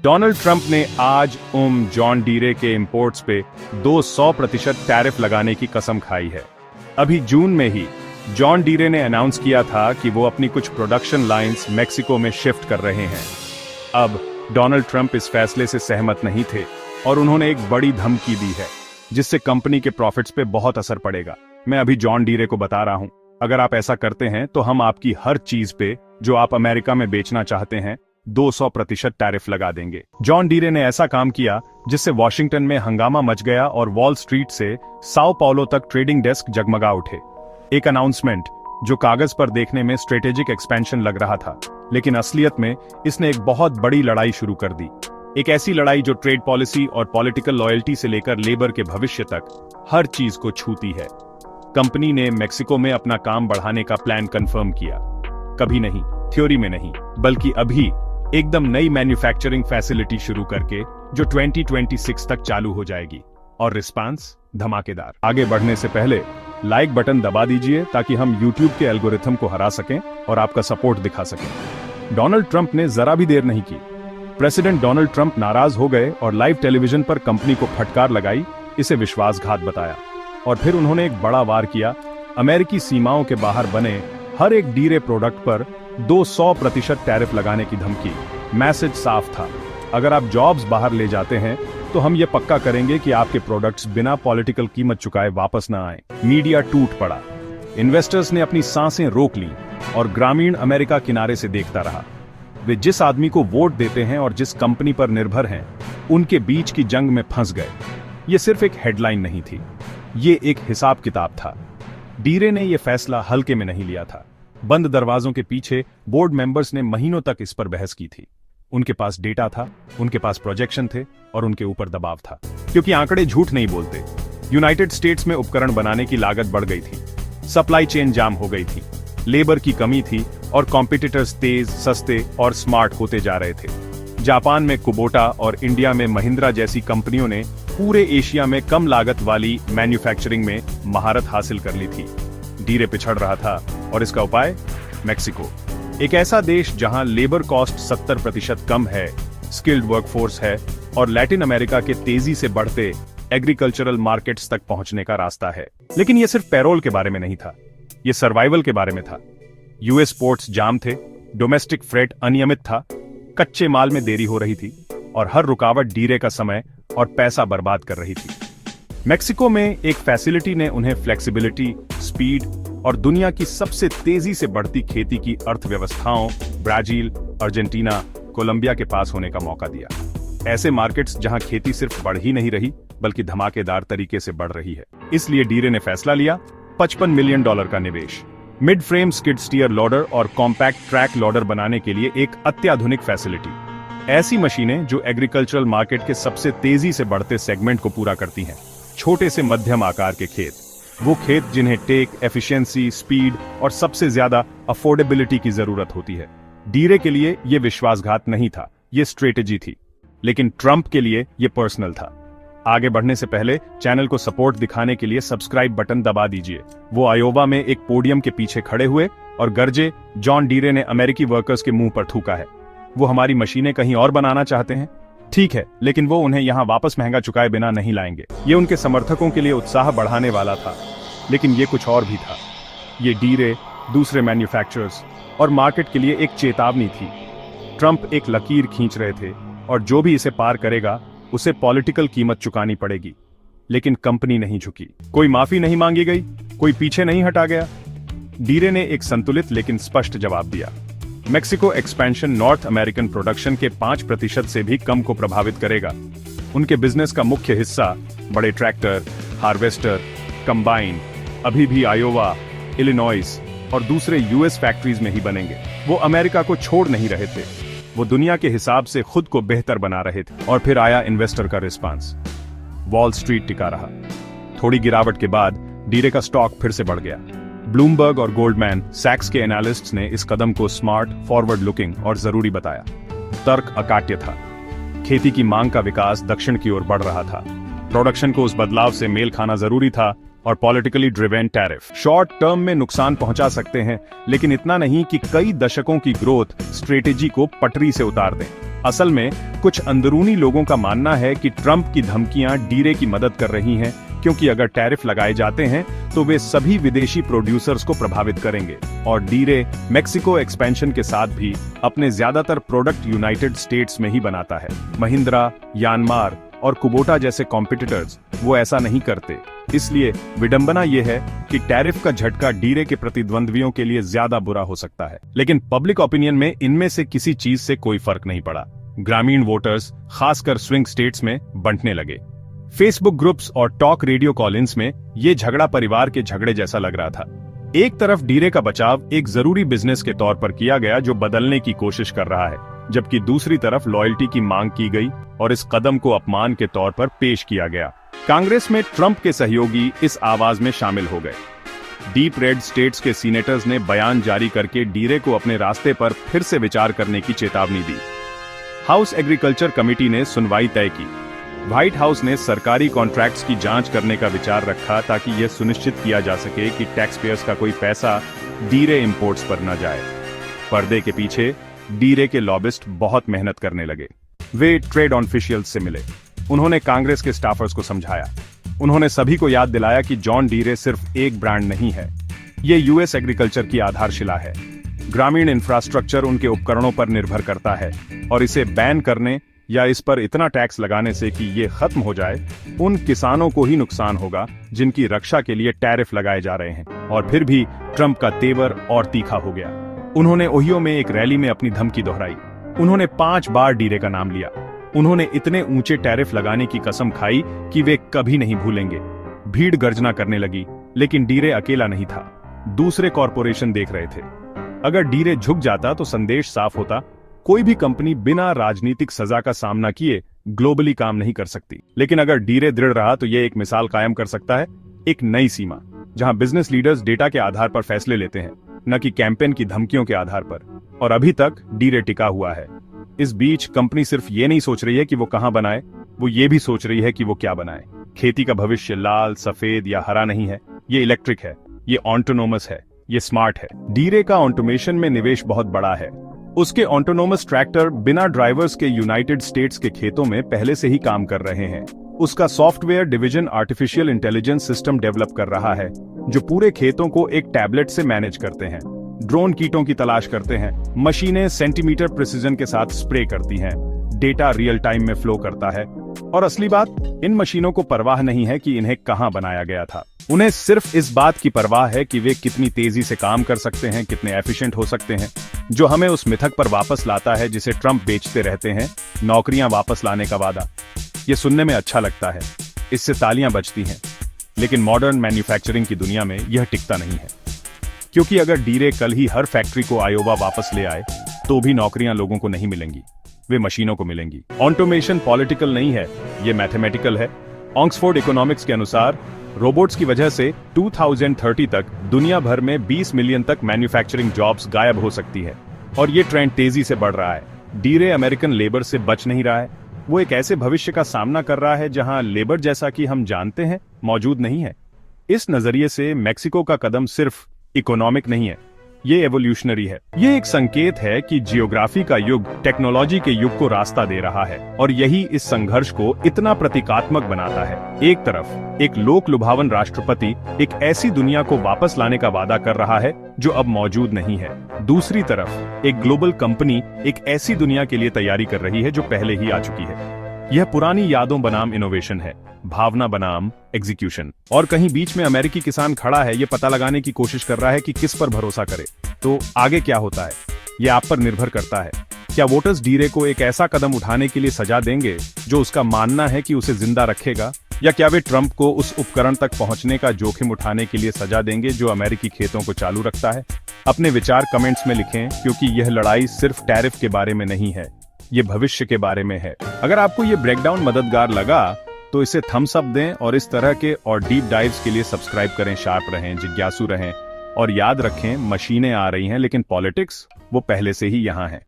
Donald Trump ने आज John Deere के इंपोर्ट्स पे 200% टैरिफ लगाने की कसम खाई है। अभी जून में ही जॉन डीरे ने अनाउंस किया था कि वो अपनी कुछ प्रोडक्शन लाइंस मेक्सिको में शिफ्ट कर रहे हैं। अब डोनाल्ड ट्रंप इस फैसले से सहमत नहीं थे और उन्होंने एक बड़ी धमकी दी है जिससे कंपनी के प्रॉफिट्स पे बहुत असर पड़ेगा। मैं अभी जॉन डीरे को बता रहा हूं, अगर आप ऐसा करते हैं तो हम आपकी हर चीज पे जो आप अमेरिका में बेचना चाहते हैं 200% टैरिफ लगा देंगे। जॉन डीरे ने ऐसा काम किया जिससे वॉशिंगटन में हंगामा मच गया और वॉल स्ट्रीट से साओ पाउलो तक ट्रेडिंग डेस्क जगमगा उठे। एक अनाउंसमेंट जो कागज पर देखने में स्ट्रेटेजिक एक्सपेंशन लग रहा था, लेकिन असलियत में इसने एक बहुत बड़ी लड़ाई शुरू कर दी। एक ऐसी लड़ाई जो ट्रेड पॉलिसी और पॉलिटिकल लॉयल्टी से लेकर लेबर के भविष्य तक हर चीज को छूती है। कंपनी ने मेक्सिको में अपना काम बढ़ाने का प्लान कंफर्म किया। कभी नहीं, थ्योरी में नहीं, बल्कि अभी एकदम नई मैन्युफैक्चरिंग फैसिलिटी शुरू करके जो 2026 तक चालू हो जाएगी। और रिस्पांस धमाकेदार। आगे बढ़ने से पहले लाइक बटन दबा दीजिए ताकि हम YouTube के एल्गोरिथम को हरा सकें और आपका सपोर्ट दिखा सकें। डोनाल्ड ट्रंप ने जरा भी देर नहीं की। प्रेसिडेंट डोनाल्ड ट्रंप नाराज हो गए और लाइव टेलीविजन पर कंपनी को फटकार लगाई, इसे विश्वासघात बताया। और फिर उन्होंने एक बड़ा वार किया। अमेरिकी सीमाओं के बाहर बने हर एक डीरे प्रोडक्ट पर 200% टैरिफ लगाने की धमकी। मैसेज साफ था, अगर आप जॉब्स बाहर ले जाते हैं तो हम ये पक्का करेंगे कि आपके प्रोडक्ट्स बिना पॉलिटिकल कीमत चुकाए वापस न आए। मीडिया टूट पड़ा, इन्वेस्टर्स ने अपनी सांसें रोक ली और ग्रामीण अमेरिका किनारे से देखता रहा। वे जिस आदमी को वोट देते हैं और जिस कंपनी पर निर्भर हैं, उनके बीच की जंग में फंस गए। ये सिर्फ एक हेडलाइन नहीं थी, ये एक हिसाब किताब था। डीरे ने यह फैसला हल्के में नहीं लिया था। बंद दरवाजों के पीछे बोर्ड मेंबर्स ने महीनों तक इस पर बहस की थी। उनके पास डेटा था, उनके पास प्रोजेक्शन थे और उनके ऊपर दबाव था, क्योंकि आंकड़े झूठ नहीं बोलते। यूनाइटेड स्टेट्स में उपकरण बनाने की लागत बढ़ गई थी, सप्लाई चेन जाम हो गई थी, लेबर की कमी थी और कॉम्पिटिटर्स तेज, सस्ते और स्मार्ट होते जा रहे थे। जापान में कुबोटा और इंडिया में महिंद्रा जैसी कंपनियों ने पूरे एशिया में कम लागत वाली मैन्युफैक्चरिंग में महारत हासिल कर ली थी। डीरे पिछड़ रहा था और इसका उपाय मेक्सिको, एक ऐसा देश जहां लेबर कॉस्ट 70% कम है, स्किल्ड वर्कफोर्स है और लैटिन अमेरिका के तेजी से बढ़ते एग्रीकल्चरल मार्केट्स तक पहुंचने का रास्ता है। लेकिन यह सिर्फ पैरोल के बारे में नहीं था, यह सर्वाइवल के बारे में था। यूएस पोर्ट्स जाम थे, डोमेस्टिक फ्रेट अनियमित था, कच्चे माल में देरी हो रही थी और हर रुकावट डीरे का समय और पैसा बर्बाद कर रही थी। मेक्सिको में एक फैसिलिटी ने उन्हें फ्लेक्सिबिलिटी, स्पीड और दुनिया की सबसे तेजी से बढ़ती खेती की अर्थव्यवस्थाओं ब्राजील, अर्जेंटीना, कोलंबिया के पास होने का मौका दिया। ऐसे मार्केट्स जहां खेती सिर्फ बढ़ ही नहीं रही बल्कि धमाकेदार तरीके से बढ़ रही है। इसलिए डीरे ने फैसला लिया, $55 मिलियन का निवेश, mid frame skid steer loader और कॉम्पैक्ट ट्रैक लोडर बनाने के लिए एक अत्याधुनिक फैसिलिटी। ऐसी मशीनें जो एग्रीकल्चरल मार्केट के सबसे तेजी से बढ़ते सेगमेंट को पूरा करती हैं। छोटे से मध्यम आकार के खेत, वो खेत जिन्हें टेक, एफिशिएंसी, स्पीड और सबसे ज्यादा अफोर्डेबिलिटी की जरूरत होती है। डीरे के लिए यह विश्वासघात नहीं था, यह स्ट्रेटेजी थी। लेकिन ट्रंप के लिए यह पर्सनल था। आगे बढ़ने से पहले चैनल को सपोर्ट दिखाने के लिए सब्सक्राइब बटन दबा दीजिए। वो आयोवा में एक पोडियम के पीछे खड़े हुए और गरजे, जॉन डीरे ने अमेरिकी वर्कर्स के मुंह पर थूका है। वो हमारी मशीनें कहीं और बनाना चाहते हैं, ठीक है, लेकिन वो उन्हें यहां वापस महंगा चुकाए बिना नहीं लाएंगे। ये उनके समर्थकों के लिए उत्साह बढ़ाने वाला था, लेकिन ये कुछ और भी था। ये डीरे, दूसरे मैन्युफैक्चरर्स और मार्केट के लिए एक चेतावनी थी। ट्रंप एक लकीर खींच रहे थे और जो भी इसे पार करेगा उसे पॉलिटिकल कीमत चुकानी पड़ेगी। लेकिन कंपनी नहीं झुकी, कोई माफी नहीं मांगी गई, कोई पीछे नहीं हटा गया। डीरे ने एक संतुलित लेकिन स्पष्ट जवाब दिया। Mexico expansion north American production के 5% से भी कम को प्रभावित करेगा। उनके बिजनेस का मुख्य हिस्सा बड़े ट्रैक्टर, हार्वेस्टर, कंबाइन अभी भी आयोवा, इलिनॉइस और दूसरे यूएस फैक्ट्रीज में ही बनेंगे। वो अमेरिका को छोड़ नहीं रहे थे, वो दुनिया के हिसाब से खुद को बेहतर बना रहे थे। और फिर आया इन्वेस्टर का रिस्पांस। वॉल स्ट्रीट टिका रहा। थोड़ी गिरावट के बाद डीरे का स्टॉक फिर से बढ़ गया। ब्लूमबर्ग और गोल्डमैन सैक्स के एनालिस्ट्स ने इस कदम को स्मार्ट, फॉरवर्ड लुकिंग और जरूरी बताया। तर्क अकाट्य था। खेती की मांग का विकास दक्षिण की ओर बढ़ रहा था। प्रोडक्शन को उस बदलाव से मेल खाना जरूरी था और politically driven tariff short term में नुकसान पहुंचा सकते हैं, लेकिन इतना नहीं कि कई दशकों की ग्रोथ स्ट्रेटेजी को पटरी से उतार दें। असल में कुछ अंदरूनी लोगों का मानना है कि ट्रंप की धमकियां डीरे की मदद कर रही हैं, क्योंकि अगर टैरिफ लगाए जाते हैं तो वे सभी विदेशी प्रोड्यूसर्स को प्रभावित करेंगे और डीरे मेक्सिको एक्सपेंशन के साथ भी अपने ज्यादातर प्रोडक्ट यूनाइटेड स्टेट्स में ही बनाता है। महिंद्रा, यानमार और कुबोटा जैसे कॉम्पिटिटर्स वो ऐसा नहीं करते। इसलिए विडंबना यह है कि टैरिफ का झटका डीरे के प्रतिद्वंद्वियों के लिए ज्यादा बुरा हो सकता है, लेकिन पब्लिक ओपिनियन में इनमें से किसी चीज से कोई फर्क नहीं पड़ा। ग्रामीण वोटर्स खासकर स्विंग स्टेट्स में बंटने लगे। फेसबुक ग्रुप्स और टॉक रेडियो कॉलिंस में ये झगड़ा परिवार के झगड़े जैसा लग रहा था। एक तरफ डीरे का बचाव एक जरूरी बिजनेस के तौर पर किया गया जो बदलने की कोशिश कर रहा है, जबकि दूसरी तरफ लॉयल्टी की मांग की गई और इस कदम को अपमान के तौर पर पेश किया गया। कांग्रेस में ट्रंप के सहयोगी इस आवाज में शामिल हो गए। डीप रेड स्टेट्स के सीनेटर्स ने बयान जारी करके डीरे को अपने रास्ते पर फिर से विचार करने की चेतावनी दी। हाउस एग्रीकल्चर कमेटी ने सुनवाई तय की। व्हाइट हाउस ने सरकारी कॉन्ट्रैक्ट्स की जांच करने का विचार रखा ताकि यह सुनिश्चित किया जा सके कि टैक्स पेयर्स का कोई पैसा डीरे इंपोर्ट्स पर न जाए। पर्दे के पीछे डीरे के लॉबिस्ट बहुत मेहनत करने लगे। वे ट्रेड ऑफिशियल्स से मिले। उन्होंने कांग्रेस के स्टाफर्स को समझाया। उन्होंने सभी को याद दिलाया कि जॉन डीरे सिर्फ एक ब्रांड नहीं है, ये यूएस एग्रीकल्चर की आधारशिला है। ग्रामीण इंफ्रास्ट्रक्चर उनके उपकरणों पर निर्भर करता है और इसे बैन करने या इस पर इतना टैक्स लगाने से कि ये खत्म हो जाए, उन किसानों को ही नुकसान होगा जिनकी रक्षा के लिए टैरिफ लगाए जा रहे हैं। और फिर भी ट्रंप का तेवर और तीखा हो गया। उन्होंने ओहियो में एक रैली में अपनी धमकी दोहराई। उन्होंने 5 बार डीरे का नाम लिया। उन्होंने इतने ऊंचे टैरिफ लगाने की कसम खाई कि वे कभी नहीं भूलेंगे। भीड़ गर्जना करने लगी, लेकिन डीरे अकेला नहीं था। दूसरे कॉरपोरेशन देख रहे थे। अगर डीरे झुक जाता तो संदेश साफ होता, कोई भी कंपनी बिना राजनीतिक सजा का सामना किए ग्लोबली काम नहीं कर सकती। लेकिन अगर डीरे दृढ़ रहा तो यह एक मिसाल कायम कर सकता है, एक नई सीमा, जहां बिजनेस लीडर्स डेटा के आधार पर फैसले लेते हैं, न कि कैंपेन की धमकियों के आधार पर। और अभी तक डीरे टिका हुआ है। इस बीच कंपनी सिर्फ ये नहीं सोच रही है कि वो कहां बनाए, वो ये भी सोच रही है कि वो क्या बनाए। खेती का भविष्य लाल, सफेद या हरा नहीं है, ये इलेक्ट्रिक है, ये ऑटोनोमस है, ये स्मार्ट है। डीरे का ऑटोमेशन में निवेश बहुत बड़ा है। उसके ऑटोनोमस ट्रैक्टर बिना ड्राइवर्स के यूनाइटेड स्टेट्स के खेतों में पहले से ही काम कर रहे हैं। उसका software division artificial intelligence system develop कर रहा है, जो पूरे खेतों को एक टैबलेट से मैनेज करते हैं। ड्रोन कीटों की तलाश करते हैं, मशीनें सेंटीमीटर प्रिसीजन के साथ स्प्रे करती हैं, डेटा रियल टाइम में फ्लो करता है। और असली बात, इन मशीनों को परवाह नहीं है कि इन्हें कहां बनाया गया था। उन्हें सिर्फ इस बात की परवाह है कि वे कितनी तेजी से काम कर सकते हैं, कितने एफिशिएंट हो सकते हैं, जो हमें उस मिथक पर वापस लाता है जिसे ट्रंप बेचते रहते हैं, नौकरियां वापस लाने का वादा। ये सुनने में अच्छा लगता है, इससे तालियां बजती हैं, लेकिन मॉडर्न मैन्युफैक्चरिंग की दुनिया में यह टिकता नहीं है। क्योंकि अगर डीरे कल ही हर फैक्ट्री को आयोवा वापस ले आए, तो भी नौकरियां लोगों को नहीं मिलेंगी, वे मशीनों को मिलेंगी। ऑटोमेशन पॉलिटिकल नहीं है, ये मैथमेटिकल है। ऑक्सफोर्ड इकोनॉमिक्स के अनुसार रोबोट्स की वजह से 2030 तक दुनिया भर में 20 मिलियन तक मैन्युफैक्चरिंग जॉब्स गायब हो सकती है, और ये ट्रेंड तेजी से बढ़ रहा है। डीरे अमेरिकन लेबर से बच नहीं रहा है, वो एक ऐसे भविष्य का सामना कर रहा है जहां लेबर जैसा कि हम जानते हैं मौजूद नहीं है। इस नजरिए से मेक्सिको का कदम सिर्फ इकोनॉमिक नहीं है, ये एवोल्यूशनरी है। ये एक संकेत है कि जियोग्राफी का युग टेक्नोलॉजी के युग को रास्ता दे रहा है, और यही इस संघर्ष को इतना प्रतीकात्मक बनाता है। एक तरफ एक लोक लुभावन राष्ट्रपति एक ऐसी दुनिया को वापस लाने का वादा कर रहा है जो अब मौजूद नहीं है। दूसरी तरफ एक ग्लोबल कंपनी एक ऐसी दुनिया के लिए तैयारी कर रही है जो पहले ही आ चुकी है। यह पुरानी यादों बनाम इनोवेशन है, भावना बनाम एग्जीक्यूशन। और कहीं बीच में अमेरिकी किसान खड़ा है, ये पता लगाने की कोशिश कर रहा है कि किस पर भरोसा करे। तो आगे क्या होता है, ये आप पर निर्भर करता है। क्या वोटर्स डीरे को एक ऐसा कदम उठाने के लिए सजा देंगे जो उसका मानना है कि उसे जिंदा रखेगा, या क्या वे ट्रंप को उस उपकरण तक पहुंचने का जोखिम उठाने के लिए सजा देंगे जो अमेरिकी खेतों को चालू रखता है? अपने विचार कमेंट्स में लिखें, क्योंकि यह लड़ाई सिर्फ टैरिफ के बारे में नहीं है, ये भविष्य के बारे में है। अगर आपको ये ब्रेकडाउन मददगार लगा तो इसे थम्स अप दें, और इस तरह के और डीप डाइव्स के लिए सब्सक्राइब करें। शार्प रहें, जिज्ञासु रहें, और याद रखें, मशीनें आ रही हैं लेकिन पॉलिटिक्स वो पहले से ही यहाँ है।